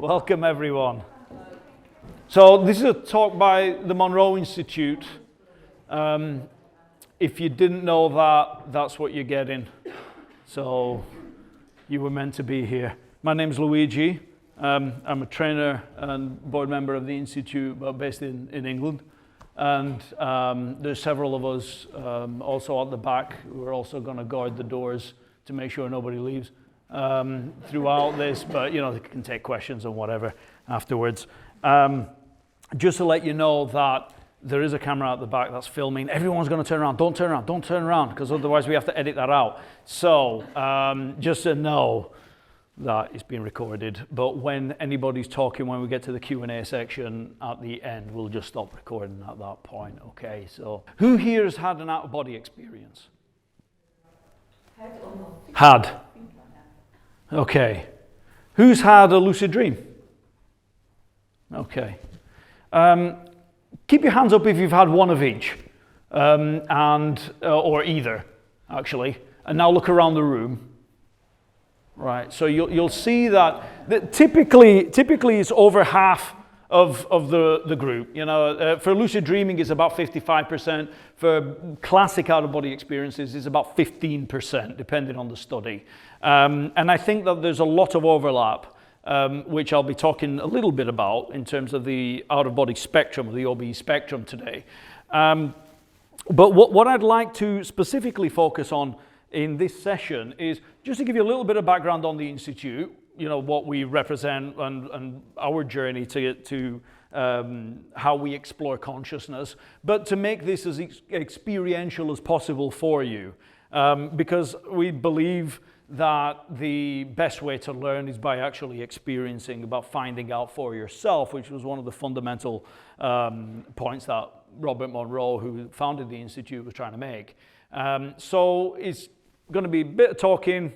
Welcome, everyone. So this is a talk by the Monroe Institute. If you didn't know that, that's what you're getting. So you were meant to be here. My name's Luigi. I'm a trainer and board member of the Institute, but based in England. And there's several of us also at the back who are also going to guard the doors to make sure nobody leaves throughout this, but you know, they can take questions and whatever afterwards. Just to let you know that there is a camera at the back that's filming. Everyone's going to turn around. Don't turn around. Don't turn around, because otherwise we have to edit that out. So just to know that it's being recorded. But when anybody's talking, when we get to the Q&A section at the end, we'll just stop recording at that point. Okay. So who here has had an out-of-body experience? Had. Okay. Who's had a lucid dream? Okay. Keep your hands up if you've had one of each, or either, actually. And now look around the room. Right. So you'll see that typically it's over half of the group. You know, for lucid dreaming, it's about 55%. For classic out-of-body experiences, it's about 15%, depending on the study. And I think that there's a lot of overlap, which I'll be talking a little bit about in terms of the out-of-body spectrum, or the OBE spectrum today. But what I'd like to specifically focus on in this session is just to give you a little bit of background on the Institute, you know, what we represent and our journey to how we explore consciousness, but to make this as experiential as possible for you, because we believe that the best way to learn is by actually experiencing, about finding out for yourself, which was one of the fundamental points that Robert Monroe, who founded the Institute, was trying to make. So it's going to be a bit of talking.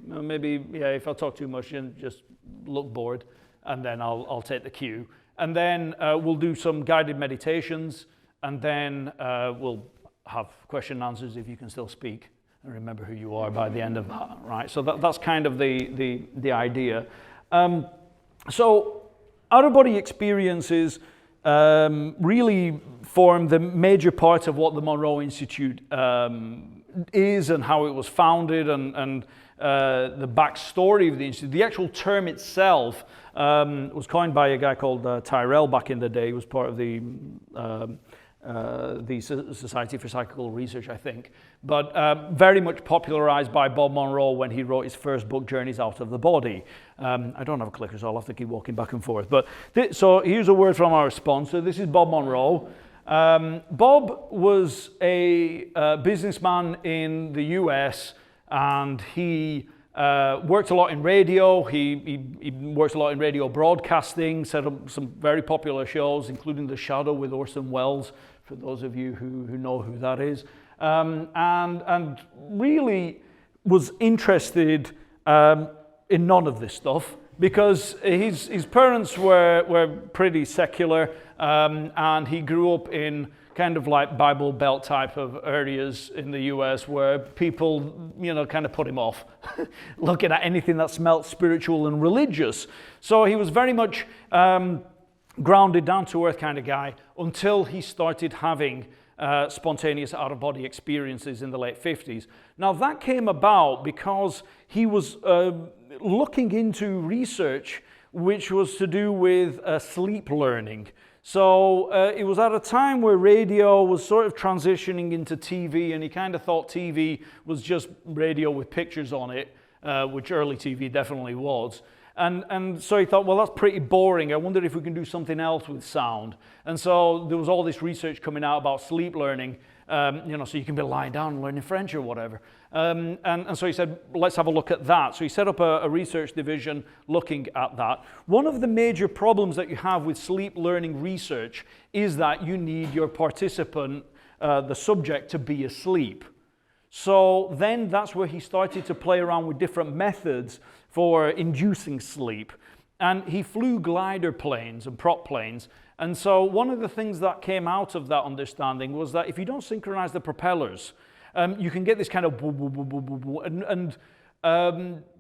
Maybe, yeah, if I talk too much, you just look bored, and then I'll take the cue. And then we'll do some guided meditations, and then we'll have question and answers if you can still speak and remember who you are by the end of that, right? So that's kind of the idea. So out-of-body experiences really form the major part of what the Monroe Institute is and how it was founded, and the backstory of the Institute. The actual term itself was coined by a guy called Tyrrell back in the day. He was part of the Society for Psychical Research, I think, but very much popularized by Bob Monroe when he wrote his first book, Journeys Out of the Body. I don't have a clicker, so I'll have to keep walking back and forth. But so here's a word from our sponsor. This is Bob Monroe. Bob was a businessman in the US, and he worked a lot in radio. He worked a lot in radio broadcasting, set up some very popular shows, including The Shadow with Orson Welles, for those of you who know who that is, and really was interested in none of this stuff, because his parents were pretty secular, and he grew up in kind of like Bible Belt type of areas in the US where people, you know, kind of put him off looking at anything that smelt spiritual and religious. So he was very much grounded, down-to-earth kind of guy, until he started having spontaneous out-of-body experiences in the late 50s. Now that came about because he was looking into research which was to do with sleep learning. So it was at a time where radio was sort of transitioning into TV, and he kind of thought TV was just radio with pictures on it, which early TV definitely was. And so he thought, well, that's pretty boring. I wonder if we can do something else with sound. And so there was all this research coming out about sleep learning, you know, so you can be lying down and learning French or whatever. And so he said, let's have a look at that. So he set up a research division looking at that. One of the major problems that you have with sleep learning research is that you need your participant, the subject, to be asleep. So then that's where he started to play around with different methods for inducing sleep. And he flew glider planes and prop planes. And so one of the things that came out of that understanding was that if you don't synchronize the propellers, you can get this kind of and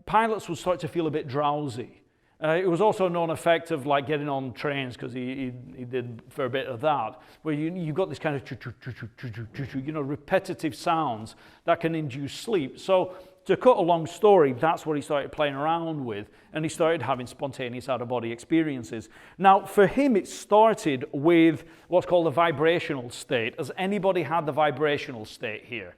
pilots would start to feel a bit drowsy. It was also a known effect of like getting on trains, because he did for a bit of that, where you got this kind of repetitive sounds that can induce sleep. So to cut a long story, that's what he started playing around with, and he started having spontaneous out-of-body experiences. Now, for him, it started with what's called the vibrational state. Has anybody had the vibrational state here?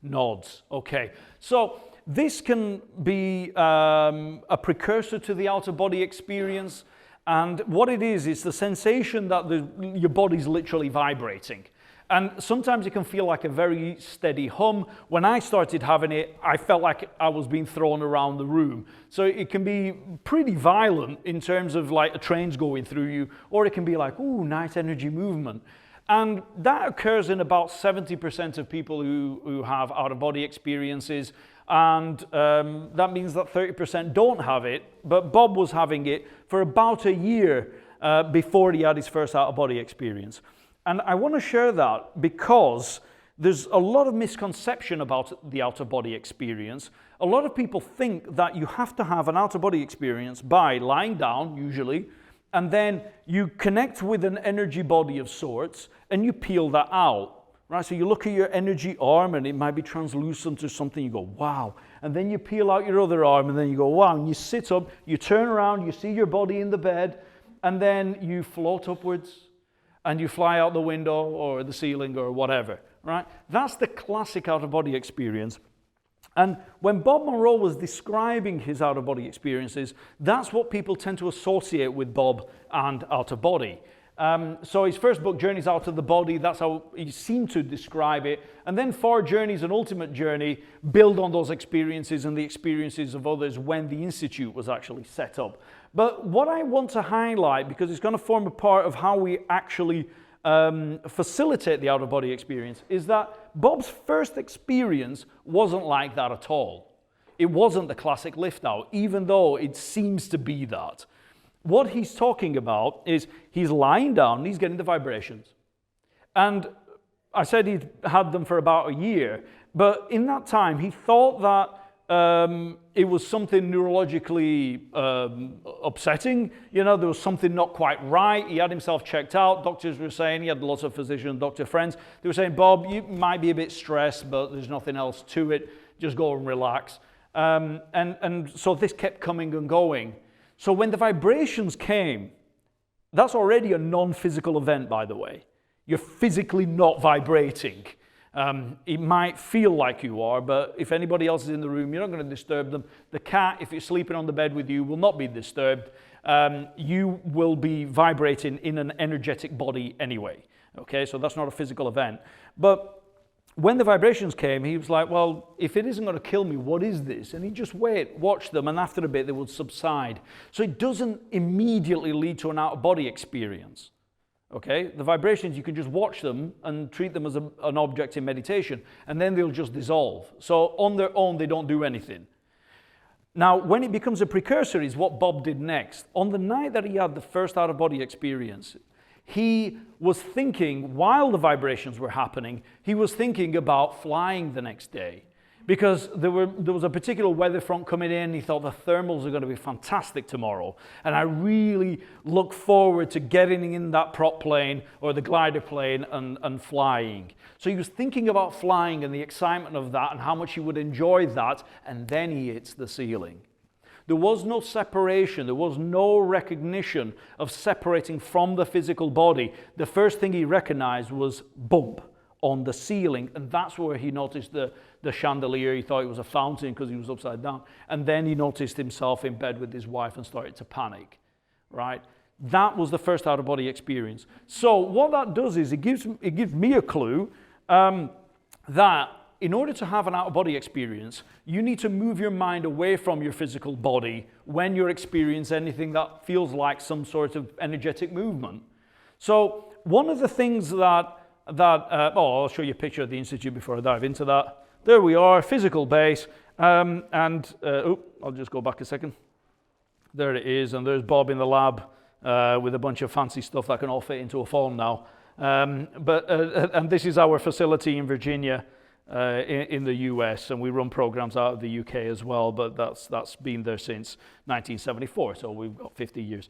Nods. Okay. So this can be a precursor to the out-of-body experience, and what it is, it's the sensation that your body's literally vibrating. And sometimes it can feel like a very steady hum. When I started having it, I felt like I was being thrown around the room. So it can be pretty violent in terms of like a train's going through you, or it can be like, ooh, nice energy movement. And that occurs in about 70% of people who have out-of-body experiences. And that means that 30% don't have it, but Bob was having it for about a year before he had his first out-of-body experience. And I want to share that because there's a lot of misconception about the out-of-body experience. A lot of people think that you have to have an out-of-body experience by lying down, usually, and then you connect with an energy body of sorts, and you peel that out. Right, so you look at your energy arm and it might be translucent or something, you go, wow. And then you peel out your other arm and then you go, wow. And you sit up, you turn around, you see your body in the bed, and then you float upwards and you fly out the window or the ceiling or whatever, right? That's the classic out-of-body experience. And when Bob Monroe was describing his out-of-body experiences, that's what people tend to associate with Bob and out-of-body. So his first book, Journeys Out of the Body, that's how he seemed to describe it. And then Far Journeys and Ultimate Journey build on those experiences and the experiences of others when the Institute was actually set up. But what I want to highlight, because it's going to form a part of how we actually facilitate the out-of-body experience, is that Bob's first experience wasn't like that at all. It wasn't the classic lift-out, even though it seems to be that. What he's talking about is he's lying down and he's getting the vibrations. And I said he'd had them for about a year, but in that time he thought that it was something neurologically upsetting. You know, there was something not quite right. He had himself checked out. Doctors were saying, he had lots of physician doctor friends. They were saying, Bob, you might be a bit stressed, but there's nothing else to it. Just go and relax. And so this kept coming and going. So when the vibrations came, that's already a non-physical event, by the way. You're physically not vibrating. It might feel like you are, but if anybody else is in the room, you're not going to disturb them. The cat, if it's sleeping on the bed with you, will not be disturbed. You will be vibrating in an energetic body anyway. Okay, so that's not a physical event. But when the vibrations came, he was like, well, if it isn't going to kill me, what is this? And he'd just watch them, and after a bit, they would subside. So it doesn't immediately lead to an out-of-body experience. Okay? The vibrations, you can just watch them and treat them as an object in meditation, and then they'll just dissolve. So on their own, they don't do anything. Now, when it becomes a precursor is what Bob did next. On the night that he had the first out-of-body experience, he was thinking, while the vibrations were happening, he was thinking about flying the next day. Because there was a particular weather front coming in. He thought the thermals are going to be fantastic tomorrow. And I really look forward to getting in that prop plane or the glider plane and flying. So he was thinking about flying and the excitement of that and how much he would enjoy that. And then he hits the ceiling. There was no separation. There was no recognition of separating from the physical body. The first thing he recognized was bump on the ceiling, and that's where he noticed the chandelier. He thought it was a fountain because he was upside down. And then he noticed himself in bed with his wife and started to panic, right? That was the first out-of-body experience. So what that does is it gives me a clue that in order to have an out-of-body experience, you need to move your mind away from your physical body when you experience anything that feels like some sort of energetic movement. So one of the things I'll show you a picture of the Institute before I dive into that. There we are, physical base. I'll just go back a second. There it is, and there's Bob in the lab with a bunch of fancy stuff that can all fit into a phone now. And this is our facility in Virginia. in the US, and we run programs out of the UK as well, but that's been there since 1974, so we've got 50 years.